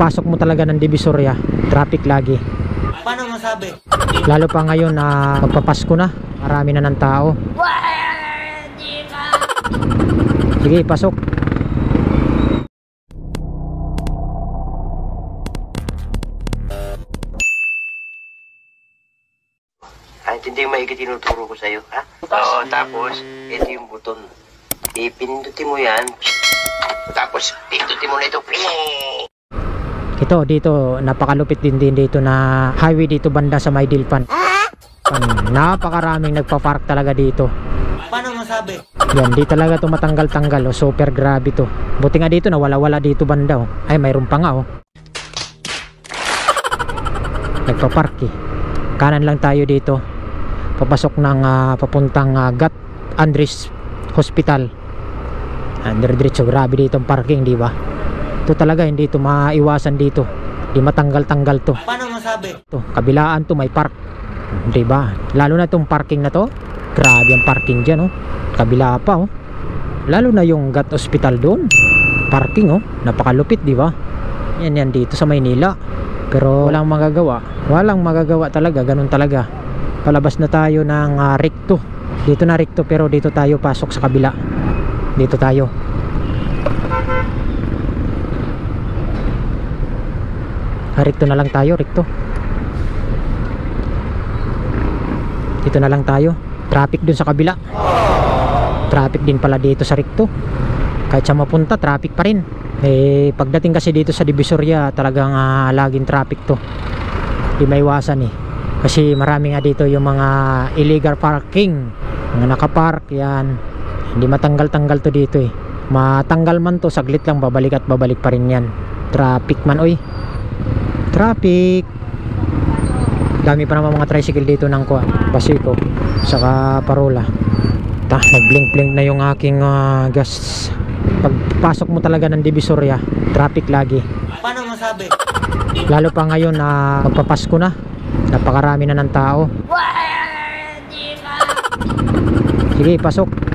Pagpasok mo talaga ng Divisoria, traffic lagi. Paano masabi? Lalo pa ngayon na magpapasko na, marami na ng tao. Sige, pasok. Hindi yung maigi tinuturo ko sa'yo, ha? Oo, tapos, ito yung buton. Ipindutin mo yan. Tapos, pindutin mo na ito. Ito, dito, napakalupit din dito na highway dito banda sa Maydilpan. Napakaraming nagpa-park talaga dito. Paano masabi? Yan, di talaga to matanggal-tanggal. Oh, super grabe to. Buti nga dito, nawala-wala dito banda. Oh. Ay, mayroon pa nga. Oh. Nagpa-park eh. Kanan lang tayo dito. Papasok ng papuntang Gat Andres Hospital. Diretso, grabe dito ang parking, di ba? Ito talaga hindi ito maiwasan dito. Di matanggal-tanggal to. Paano masabi? To, kabilaan to may park. Di ba? Lalo na itong parking na to. Grabe ang parking diyan, oh. Kabila pa, oh. Lalo na yung Gat Hospital doon. Parking, oh. Napakalupit, di ba? Yan dito sa Maynila. Pero walang magagawa. Walang magagawa talaga, ganun talaga. Palabas na tayo ng recto. Dito na recto pero dito tayo pasok sa kabila. Dito tayo. Recto na lang tayo, recto. Dito na lang tayo. Traffic dun sa kabila. Traffic din pala dito sa recto. Kahit sa mapunta, traffic pa rin. Eh, pagdating kasi dito sa Divisoria, talagang laging traffic to. Di maiwasan eh. Kasi marami nga dito yung mga illegal parking, mga nakapark yan. Hindi matanggal-tanggal to dito eh. Matanggal man to, saglit lang, babalik at babalik pa rin yan. Traffic man, oy. Traffic. Dami pa naman mga tricycle dito ng Pasico, saka Parola. Nag-blink-blink na yung aking gas. Pagpasok mo talaga ng Divisoria, traffic lagi. Paano masabi? Lalo pa ngayon na magpapasko na, napakarami na ng tao. Sige, pasok.